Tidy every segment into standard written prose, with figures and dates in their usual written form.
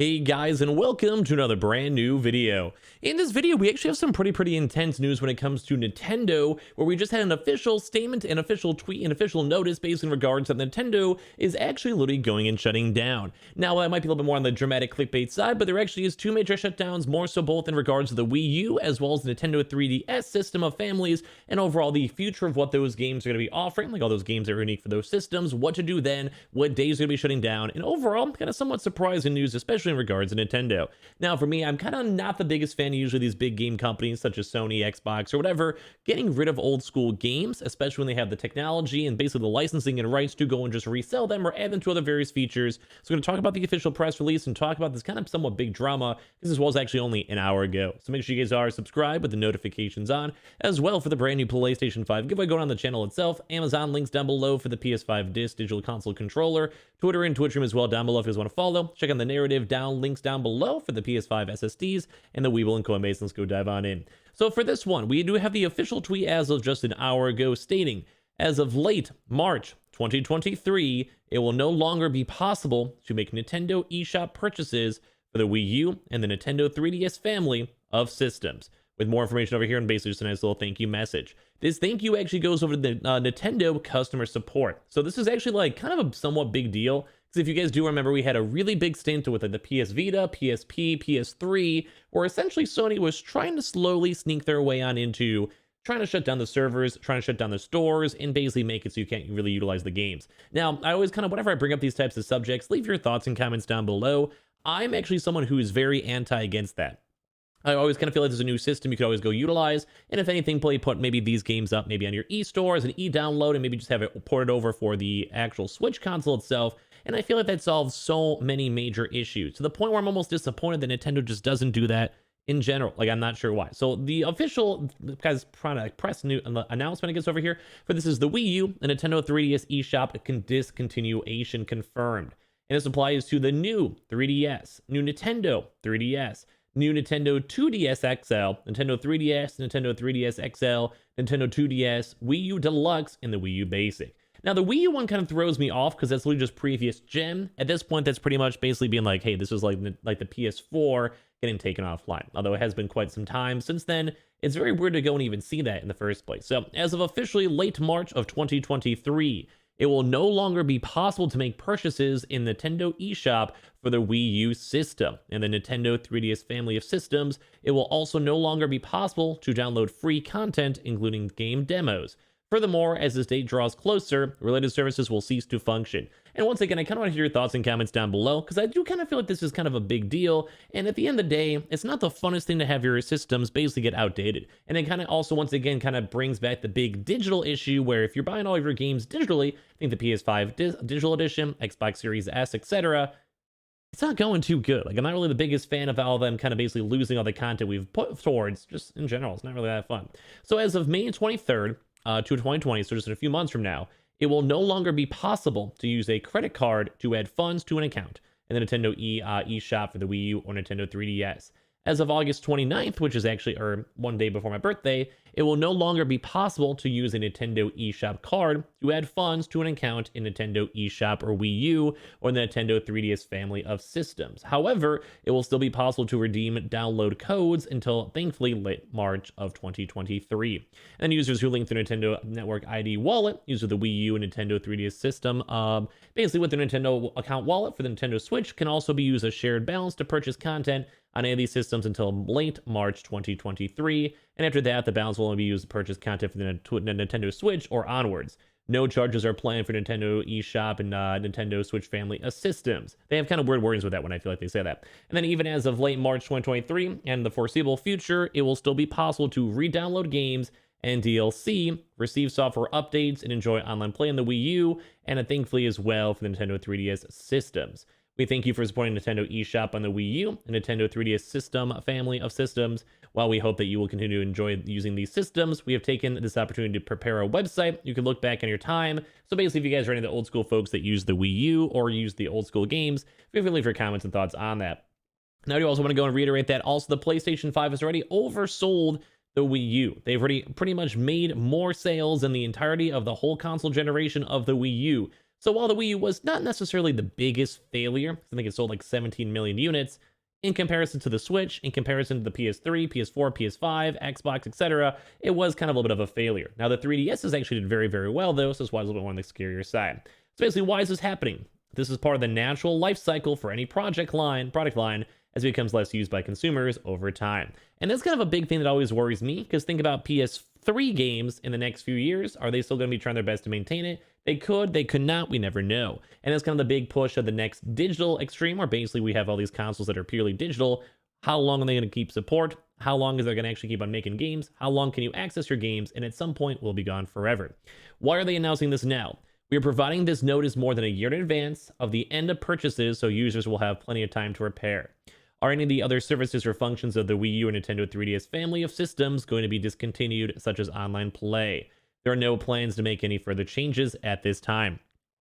Hey guys, and welcome to another brand new video. In this video, we actually have some pretty intense news when it comes to Nintendo, where we just had an official statement, an official tweet, an official notice based in regards that Nintendo is actually literally going and shutting down. Now, that might be a little bit more on the dramatic clickbait side, but there actually is two major shutdowns, more so both in regards to the Wii U as well as the Nintendo 3DS system of families, and overall the future of what those games are going to be offering, like all those games that are unique for those systems, what to do then, what days are going to be shutting down, and overall, kind of somewhat surprising news, especially in regards to Nintendo. Now, for me, I'm kind of not the biggest fan of usually these big game companies such as Sony, Xbox, or whatever, getting rid of old school games, especially when they have the technology and basically the licensing and rights to go and just resell them or add them to other various features. So we're going to talk about the official press release and talk about this kind of somewhat big drama. This was actually only an hour ago. So make sure you guys are subscribed with the notifications on, as well for the brand new PlayStation 5 giveaway going on the channel itself. Amazon links down below for the PS5 disc digital console controller, Twitter and Twitch room as well down below if you guys want to follow. Check out the narrative down, links down below for the PS5 SSDs and the Weeble and Coinbase. Let's go dive on in. So for this one, we do have the official tweet as of just an hour ago stating, as of late March 2023, it will no longer be possible to make Nintendo eShop purchases for the Wii U and the Nintendo 3DS family of systems. With more information over here and basically just a nice little thank you message. This thank you actually goes over to the Nintendo customer support. So this is actually like kind of a somewhat big deal, because if you guys do remember, we had a really big stint with like the PS Vita, PSP, PS3, where essentially Sony was trying to slowly sneak their way on into trying to shut down the servers, trying to shut down the stores, and basically make it so you can't really utilize the games. Now, I always kind of, whenever I bring up these types of subjects, leave your thoughts and comments down below. I'm actually someone who is very anti against that. I always kind of feel like there's a new system you could always go utilize, and if anything, put maybe these games up maybe on your e-store as an e-download, and maybe just have it ported over for the actual Switch console itself. And I feel like that solves so many major issues, to the point where I'm almost disappointed that Nintendo just doesn't do that in general. Like, I'm not sure why. So the official guys product press new announcement I guess over here for this is the Wii U and Nintendo 3DS eShop discontinuation confirmed. And this applies to the new 3DS, new Nintendo 3DS, new Nintendo 2DS XL, Nintendo 3DS, Nintendo 3DS XL, Nintendo 2DS, Wii U Deluxe, and the Wii U Basic. Now, the Wii U one kind of throws me off because that's literally just previous gen. At this point, that's pretty much basically being like, hey, this was like the PS4 getting taken offline. Although it has been quite some time since then, it's very weird to go and even see that in the first place. So, as of officially late March of 2023, it will no longer be possible to make purchases in Nintendo eShop for the Wii U system and the Nintendo 3DS family of systems. It will also no longer be possible to download free content, including game demos. Furthermore, as this date draws closer, related services will cease to function. And once again, I kind of want to hear your thoughts and comments down below, because I do kind of feel like this is kind of a big deal. And at the end of the day, it's not the funnest thing to have your systems basically get outdated. And it kind of also, once again, kind of brings back the big digital issue where if you're buying all of your games digitally, I think the PS5 Digital Edition, Xbox Series S, etc., it's not going too good. Like, I'm not really the biggest fan of all of them kind of basically losing all the content we've put towards. Just in general, it's not really that fun. So as of May 23rd, to 2020, so just in a few months from now, it will no longer be possible to use a credit card to add funds to an account in the Nintendo eShop for the Wii U or Nintendo 3DS. As of August 29th, which is actually one day before my birthday, it will no longer be possible to use a Nintendo eShop card to add funds to an account in Nintendo eShop or Wii U or the Nintendo 3DS family of systems. However, it will still be possible to redeem download codes until, thankfully, late March of 2023. And users who link their Nintendo Network ID wallet, use of the Wii U and Nintendo 3DS system, basically with their Nintendo account wallet for the Nintendo Switch, can also be used as shared balance to purchase content on any of these systems until late March 2023, and after that, the balance will only be used to purchase content for the Nintendo Switch or onwards. No charges are planned for Nintendo eShop and Nintendo Switch family of systems. They have kind of weird wordings with that when I feel like they say that. And then even as of late March 2023 and the foreseeable future, it will still be possible to re-download games and DLC, receive software updates, and enjoy online play on the Wii U, and thankfully as well for the Nintendo 3DS systems. We thank you for supporting Nintendo eShop on the Wii U and Nintendo 3DS system family of systems. While we hope that you will continue to enjoy using these systems, we have taken this opportunity to prepare a website. You can look back on your time. So basically, if you guys are any of the old school folks that use the Wii U or use the old school games, feel free to leave your comments and thoughts on that. Now, I do also want to go and reiterate that also the PlayStation 5 has already oversold the Wii U. They've already pretty much made more sales than the entirety of the whole console generation of the Wii U. So while the Wii U was not necessarily the biggest failure, I think it sold like 17 million units, in comparison to the Switch, in comparison to the PS3, PS4, PS5, Xbox, etc., it was kind of a little bit of a failure. Now, the 3DS actually did very, very well, though, so it's why it's a little bit more on the scarier side. So basically, why is this happening? This is part of the natural life cycle for any product line, as it becomes less used by consumers over time. And that's kind of a big thing that always worries me, because think about PS3 games in the next few years. Are they still going to be trying their best to maintain it? They could not, we never know. And that's kind of the big push of the next digital extreme, where basically we have all these consoles that are purely digital. How long are they going to keep support? How long is they going to actually keep on making games? How long can you access your games? And at some point, will be gone forever. Why are they announcing this now? We are providing this notice more than a year in advance of the end of purchases, so users will have plenty of time to repair. Are any of the other services or functions of the Wii U or Nintendo 3DS family of systems going to be discontinued, such as online play? There are no plans to make any further changes at this time.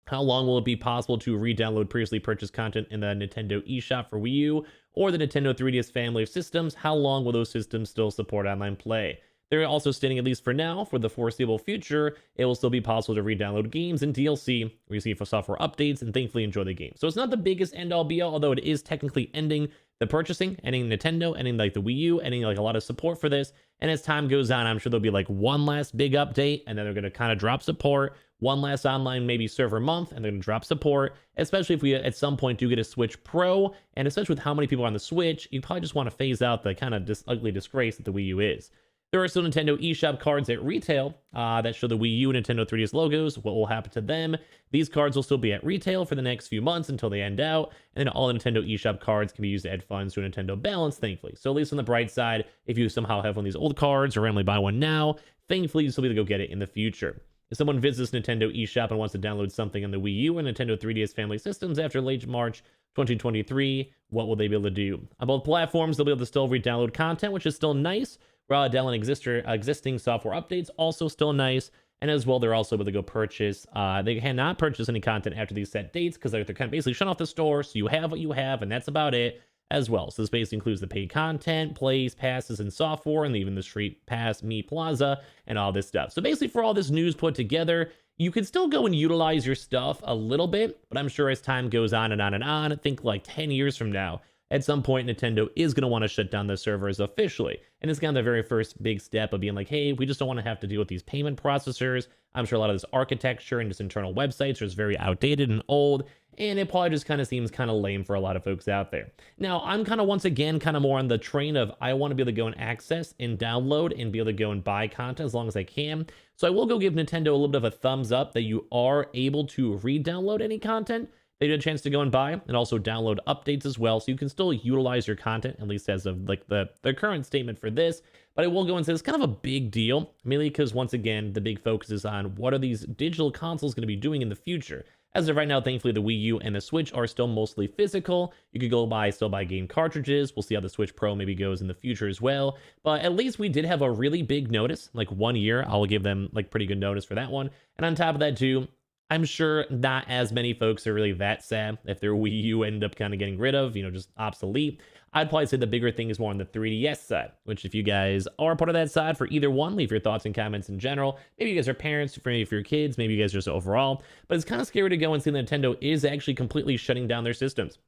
How long will it be possible to re-download previously purchased content in the Nintendo eShop for Wii U or the Nintendo 3DS family of systems? How long will those systems still support online play? They're also stating, at least for now, for the foreseeable future, it will still be possible to re-download games and DLC, receive software updates, and thankfully enjoy the game. So it's not the biggest end-all be-all, although it is technically ending the purchasing, ending Nintendo, ending like the Wii U, ending like a lot of support for this. And as time goes on, I'm sure there'll be like one last big update, and then they're going to kind of drop support, one last online maybe server month, and they're going to drop support, especially if we at some point do get a Switch Pro, and especially with how many people are on the Switch, you probably just want to phase out the kind of ugly disgrace that the Wii U is. There are still Nintendo eShop cards at retail that show the Wii U and Nintendo 3DS logos. What will happen to them? These cards will still be at retail for the next few months until they end out, and then all Nintendo eShop cards can be used to add funds to a Nintendo balance, thankfully. So at least on the bright side, if you somehow have one of these old cards or randomly buy one now, thankfully you'll still be able to go get it in the future. If someone visits Nintendo eShop and wants to download something on the Wii U and Nintendo 3DS family systems after late March 2023, what will they be able to do? On both platforms, they'll be able to still re-download content, which is still nice. Downloading existing software updates, also still nice. And as well, they're also able to go purchase. They cannot purchase any content after these set dates because they're kind of basically shut off the store. So you have what you have, and that's about it as well. So this basically includes the paid content, plays, passes, and software, and even the Street Pass, Me Plaza, and all this stuff. So basically, for all this news put together, you can still go and utilize your stuff a little bit, but I'm sure as time goes on and on and on, I think like 10 years from now, at some point, Nintendo is going to want to shut down the servers officially. And it's kind of the very first big step of being like, hey, we just don't want to have to deal with these payment processors. I'm sure a lot of this architecture and just internal websites are just very outdated and old. And it probably just kind of seems kind of lame for a lot of folks out there. Now, I'm kind of, once again, kind of more on the train of I want to be able to go and access and download and be able to go and buy content as long as I can. So I will go give Nintendo a little bit of a thumbs up that you are able to re-download any content. They did a chance to go and buy and also download updates as well. So you can still utilize your content, at least as of like the current statement for this. But I will go and say it's kind of a big deal, mainly because once again, the big focus is on what are these digital consoles going to be doing in the future. As of right now, thankfully, the Wii U and the Switch are still mostly physical. You could go still buy game cartridges. We'll see how the Switch Pro maybe goes in the future as well. But at least we did have a really big notice, like 1 year. I'll give them like pretty good notice for that one. And on top of that too, I'm sure not as many folks are really that sad if their Wii U ended up kind of getting rid of, just obsolete. I'd probably say the bigger thing is more on the 3DS side, which if you guys are part of that side for either one, leave your thoughts and comments in general. Maybe you guys are parents, maybe for your kids, maybe you guys are just overall. But it's kind of scary to go and see Nintendo is actually completely shutting down their systems.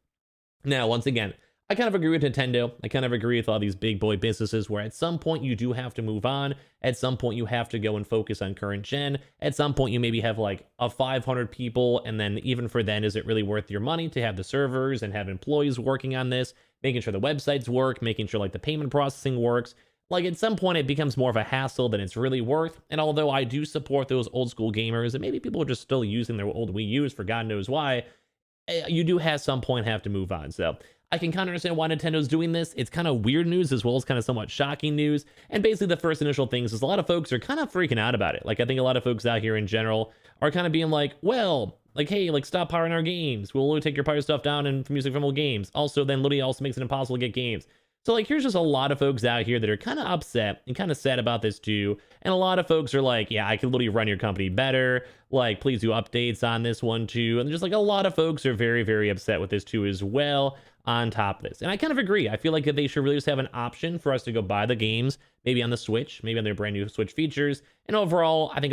Now, once again, I kind of agree with Nintendo. I kind of agree with all these big boy businesses where at some point you do have to move on. At some point you have to go and focus on current gen. At some point you maybe have like a 500 people. And then even for then, is it really worth your money to have the servers and have employees working on this, making sure the websites work, making sure like the payment processing works? Like at some point it becomes more of a hassle than it's really worth. And although I do support those old school gamers and maybe people are just still using their old Wii U's for God knows why, you do at some point have to move on. So I can kind of understand why Nintendo's doing this. It's kind of weird news as well as kind of somewhat shocking news. And basically the first initial things is a lot of folks are kind of freaking out about it. Like I think a lot of folks out here in general are kind of being like, well, like, hey, like stop pirating our games. We'll literally take your pirate stuff down and music from old games. Also, then literally also makes it impossible to get games. So like, here's just a lot of folks out here that are kind of upset and kind of sad about this too. And a lot of folks are like, yeah, I could literally run your company better. Like, please do updates on this one too. And just like a lot of folks are very, very upset with this too as well. on top of this. And I kind of agree. I feel like that they should really just have an option for us to go buy the games, maybe on the Switch, maybe on their brand new Switch features. And overall, I think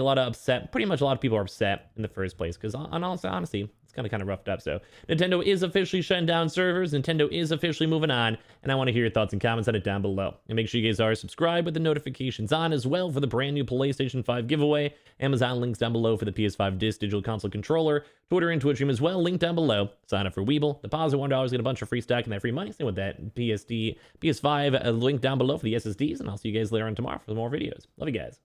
pretty much a lot of people are upset in the first place because honestly, it's kind of roughed up. So Nintendo is officially shutting down servers. Nintendo is officially moving on. And I want to hear your thoughts and comments on it down below. And make sure you guys are subscribed with the notifications on as well for the brand new PlayStation 5 giveaway. Amazon links down below for the PS5 Digital Console Controller. Twitter and Twitch stream as well, link down below. Sign up for Weeble. Deposit $1, get a bunch of free stock and that free money. Same with that PS5 link down below for the SSDs. And I'll see you guys later on tomorrow for more videos. Love you guys.